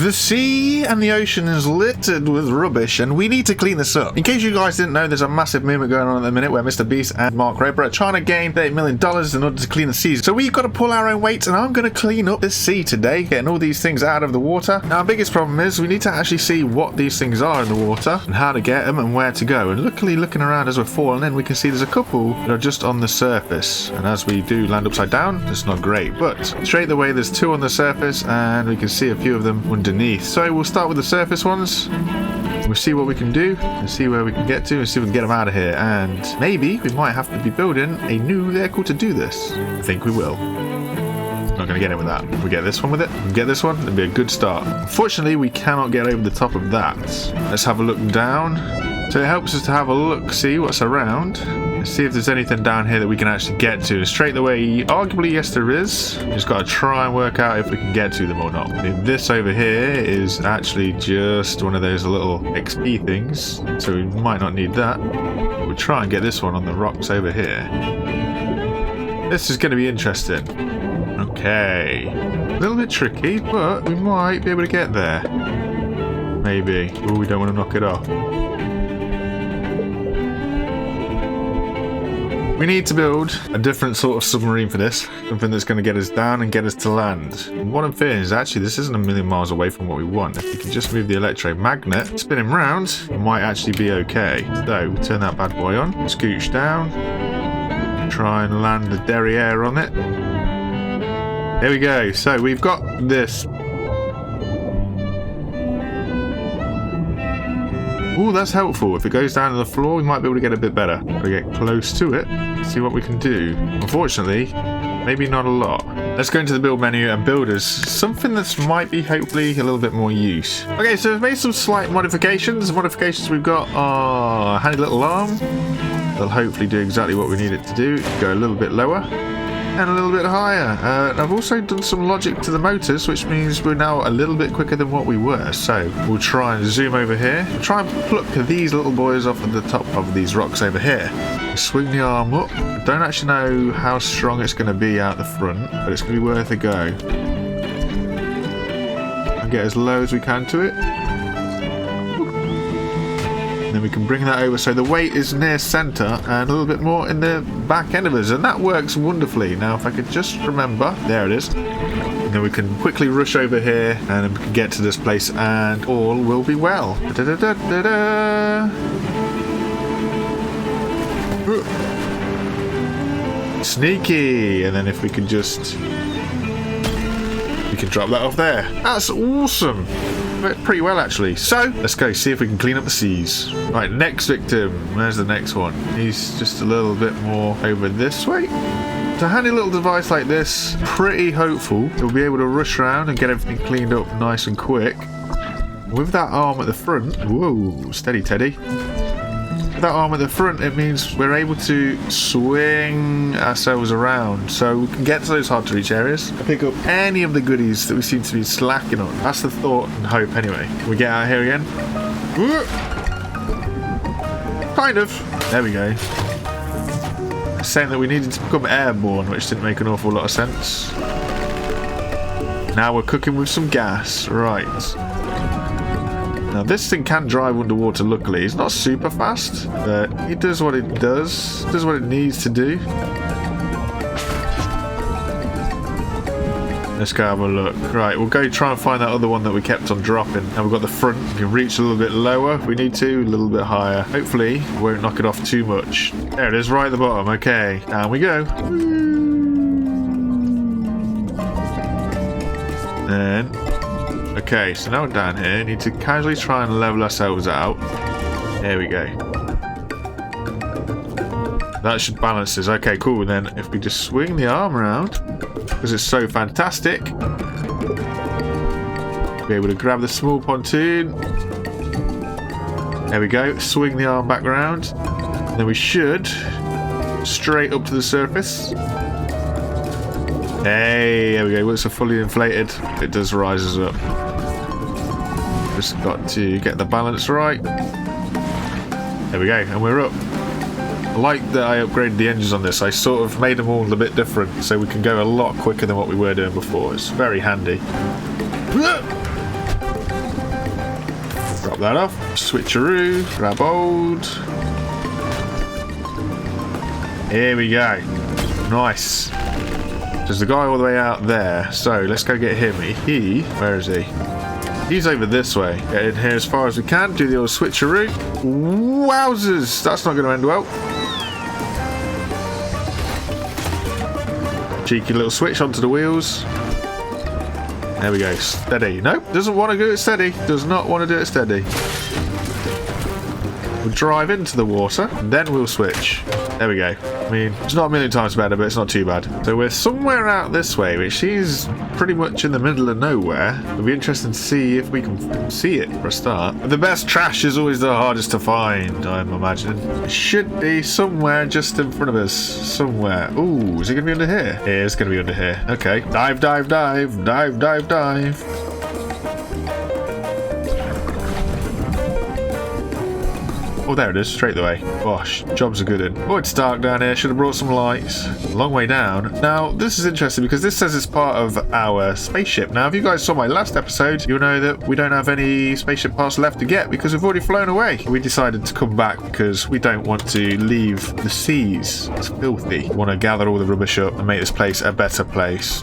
The sea and the ocean is littered with rubbish, and we need to clean this up. In case you guys didn't know, there's a massive movement going on at the minute where Mr. Beast and Mark Rober are trying to gain $30 million in order to clean the seas. So we've got to pull our own weight, and I'm going to clean up this sea today, getting all these things out of the water. Now, our biggest problem is we need to actually see what these things are in the water and how to get them and where to go. And luckily, looking around as we're falling in, we can see there's a couple that are just on the surface. And as we do land upside down, it's not great. But straight away, there's two on the surface, and we can see a few of them underneath. So we'll start with the surface ones. We'll see what we can do and see where we can get to and see if we can get them out of here. And maybe we might have to be building a new vehicle to do this. I think we will. Not going to get it with that. If we get this one with it, we get this one, it'll be a good start. Unfortunately, we cannot get over the top of that. Let's have a look down. So it helps us to have a look, see what's around. Let's see if there's anything down here that we can actually get to. Straight away, arguably, yes, there is. Just got to try and work out if we can get to them or not. This over here is actually just one of those little XP things, so we might not need that. We'll try and get this one on the rocks over here. This is going to be interesting. Okay. A little bit tricky, but we might be able to get there. Maybe. Oh, we don't want to knock it off. We need to build a different sort of submarine for this. Something that's going to get us down and get us to land. And what I'm fearing is actually this isn't a million miles away from what we want. If we can just move the electromagnet, spin him round, it might actually be okay. So we'll turn that bad boy on, scooch down, try and land the derriere on it. There we go. So we've got this. Oh, that's helpful. If it goes down to the floor, we might be able to get a bit better. We get close to it, see what we can do. Unfortunately, maybe not a lot. Let's go into the build menu and build us something that might be hopefully a little bit more use. Okay, so we've made some slight modifications. The modifications we've got are a handy little arm. That'll hopefully do exactly what we need it to do. Go a little bit lower and a little bit higher. I've also done some logic to the motors, which means we're now a little bit quicker than what we were. So we'll try and zoom over here. We'll try and pluck these little boys off at the top of these rocks over here. Swing the arm up. I don't actually know how strong it's going to be out the front, but it's going to be worth a go. And get as low as we can to it. And then we can bring that over so the weight is near center and a little bit more in the back end of us, and that works wonderfully. Now if I could just remember, there it is, and then we can quickly rush over here and then we can get to this place and all will be well. Sneaky. And then if we can just, we can drop that off there. That's awesome. Pretty well actually. So let's go see if we can clean up the seas. Right, next victim. Where's the next one? He's just a little bit more over this way. So a handy little device like this, pretty hopeful we'll be able to rush around and get everything cleaned up nice and quick. With that arm at the front, whoa, steady Teddy. With that arm at the front, it means we're able to swing ourselves around so we can get to those hard to reach areas and pick up any of the goodies that we seem to be slacking on. That's the thought and hope anyway. Can we get out here again? Kind of. There we go. Saying that we needed to become airborne, which didn't make an awful lot of sense. Now we're cooking with some gas. Right. Now this thing can drive underwater, luckily. It's not super fast, but it does what it does. It does what it needs to do. Let's go have a look. Right, we'll go try and find that other one that we kept on dropping. Now we've got the front. We can reach a little bit lower if we need to, a little bit higher. Hopefully, we won't knock it off too much. There it is, right at the bottom. Okay, down we go. Then... okay, so now we're down here. Need to casually try and level ourselves out. There we go. That should balance us. Okay, cool. And then if we just swing the arm around, because it's so fantastic, be able to grab the small pontoon. There we go. Swing the arm back around. And then we should straight up to the surface. Hey, there we go. Once it's fully inflated, it does rise us up. Just got to get the balance right. There we go, and we're up. I like that I upgraded the engines on this. I sort of made them all a bit different so we can go a lot quicker than what we were doing before. It's very handy. that off. Switcheroo. Grab old. Here we go. Nice. There's the guy all the way out there. So let's go get him. Where is he? He's over this way. Get in here as far as we can. Do the old switcheroo. Wowzers. That's not going to end well. Cheeky little switch onto the wheels. There we go. Steady. Nope. Doesn't want to do it steady. Does not want to do it steady. We'll drive into the water, and then we'll switch. There we go. I mean, it's not a million times better, but it's not too bad. So we're somewhere out this way, which is pretty much in the middle of nowhere. It'll be interesting to see if we can see it for a start. The best trash is always the hardest to find, I'm imagining. It should be somewhere just in front of us. Somewhere. Ooh, is it going to be under here? Yeah, it's going to be under here. Okay. Dive, dive, dive. Dive, dive, dive. Oh, there it is, straight away. Gosh, job's a good one. Oh, it's dark down here. Should have brought some lights. Long way down. Now, this is interesting because this says it's part of our spaceship. Now, if you guys saw my last episode, you'll know that we don't have any spaceship parts left to get because we've already flown away. We decided to come back because we don't want to leave the seas. It's filthy. We want to gather all the rubbish up and make this place a better place.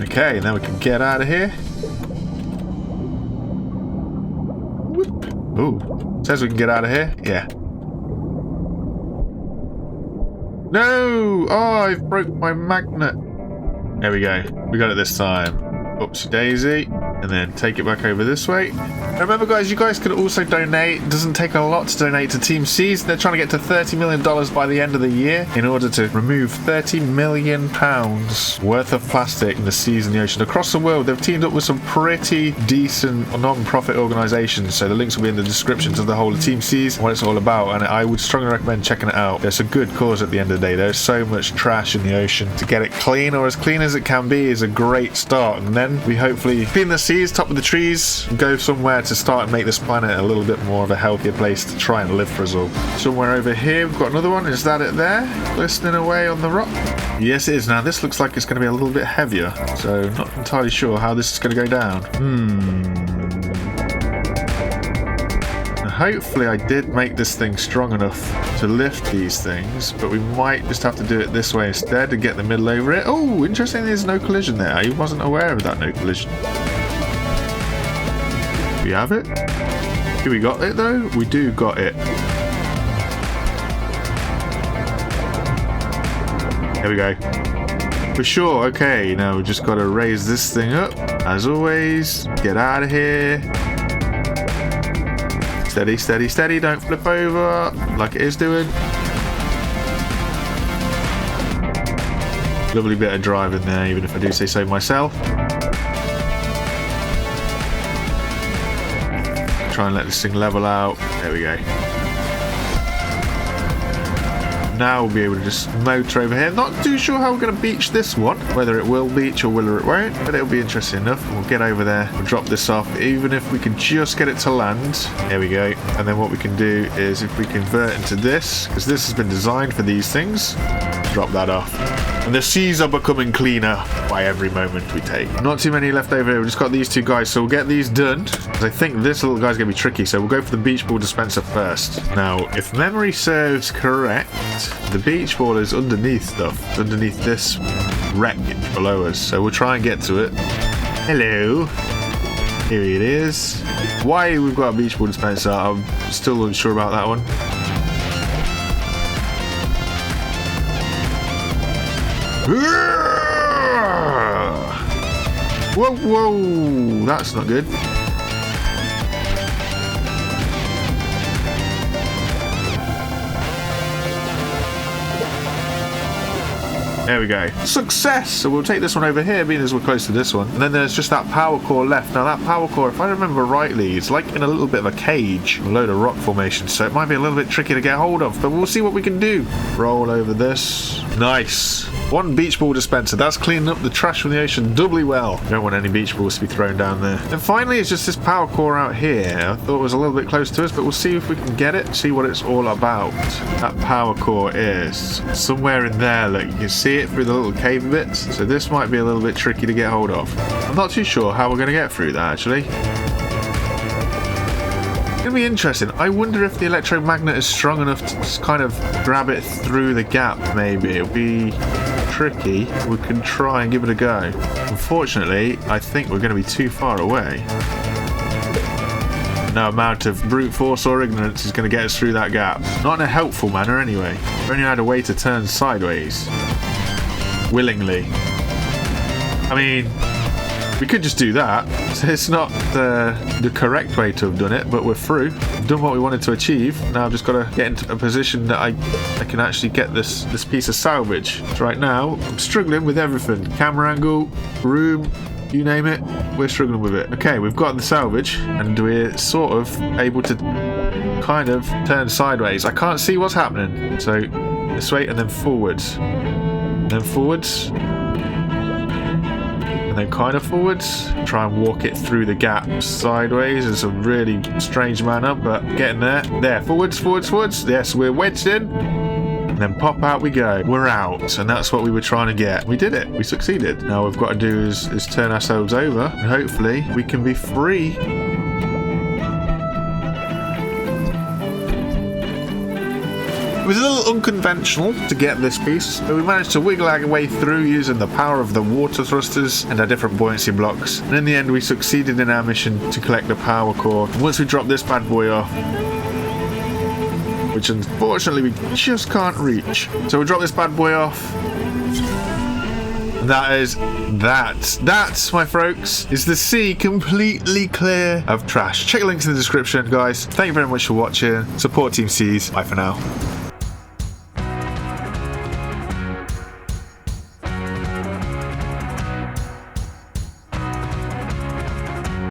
Okay, and then we can get out of here. Ooh, says we can get out of here. Yeah. No! Oh, I've broke my magnet. There we go. We got it this time. Oopsie daisy. And then take it back over this way. Remember, guys, you guys can also donate. It doesn't take a lot to donate to Team Seas. They're trying to get to $30 million by the end of the year in order to remove £30 million worth of plastic in the seas and the ocean. Across the world, they've teamed up with some pretty decent non-profit organisations. So the links will be in the description to the whole of Team Seas and what it's all about. And I would strongly recommend checking it out. There's a good cause at the end of the day. There's so much trash in the ocean. To get it clean, or as clean as it can be, is a great start. And then we hopefully clean the seas, top of the trees, and go somewhere to start and make this planet a little bit more of a healthier place to try and live for us all. Somewhere over here, we've got another one. Is that it there? Glistening away on the rock? Yes, it is. Now, this looks like it's going to be a little bit heavier, so not entirely sure how this is going to go down. Hopefully I did make this thing strong enough to lift these things, but we might just have to do it this way instead to get the middle over it. Oh, interesting, there's no collision there. I wasn't aware of that no collision. We have it? Do we got it though? We do got it. There we go. For sure. Okay, now we just got to raise this thing up. As always, get out of here. Steady, steady, steady. Don't flip over like it is doing. Lovely bit of driving there, even if I do say so myself. Try and let this thing level out. There we go. Now we'll be able to just motor over here. Not too sure how we're going to beach this one. Whether it will beach or whether it won't. But it'll be interesting enough. We'll get over there. We'll drop this off. Even if we can just get it to land. There we go. And then what we can do is if we convert into this. Because this has been designed for these things. Drop that off. And the seas are becoming cleaner by every moment we take. Not too many left over here. We've just got these two guys. So we'll get these done. Because I think this little guy's going to be tricky. So we'll go for the beach ball dispenser first. Now, if memory serves correct, the beach ball is underneath stuff. It's underneath this wreckage below us. So we'll try and get to it. Hello. Here it is. Why we've got a beach ball dispenser, I'm still unsure about that one. Whoa, whoa, that's not good. There we go. Success! So we'll take this one over here, being as we're close to this one. And then there's just that power core left. Now that power core, if I remember rightly, it's like in a little bit of a cage. A load of rock formation, so it might be a little bit tricky to get hold of. But we'll see what we can do. Roll over this. Nice. 1 beach ball dispenser. That's cleaning up the trash from the ocean doubly well. Don't want any beach balls to be thrown down there. And finally, it's just this power core out here. I thought it was a little bit close to us, but we'll see if we can get it, see what it's all about. That power core is somewhere in there. Look, you can see it through the little cave bits. So this might be a little bit tricky to get hold of. I'm not too sure how we're going to get through that, actually. It's going to be interesting. I wonder if the electromagnet is strong enough to just kind of grab it through the gap, maybe. It'll be tricky. We can try and give it a go. Unfortunately, I think we're going to be too far away. No amount of brute force or ignorance is going to get us through that gap. Not in a helpful manner, anyway. We only had a way to turn sideways. Willingly. I mean, we could just do that. It's not the correct way to have done it, but we're through. We've done what we wanted to achieve. Now I've just got to get into a position that I can actually get this piece of salvage. So right now, I'm struggling with everything. Camera angle, room, you name it, we're struggling with it. Okay, we've got the salvage, and we're sort of able to kind of turn sideways. I can't see what's happening. So this way, and then forwards. And then forwards. And then kind of forwards. Try and walk it through the gap sideways. It's a really strange manner, but getting there. There, forwards, forwards, forwards. Yes, we're wedged in. And then pop out we go. We're out. And that's what we were trying to get. We did it. We succeeded. Now what we've got to do is turn ourselves over. And hopefully we can be free. It was a little unconventional to get this piece, but we managed to wiggle our way through using the power of the water thrusters and our different buoyancy blocks. And in the end, we succeeded in our mission to collect the power core. And once we drop this bad boy off, which unfortunately we just can't reach. So we drop this bad boy off. And that, my folks, is the sea completely clear of trash. Check the links in the description, guys. Thank you very much for watching. Support Team Seas. Bye for now.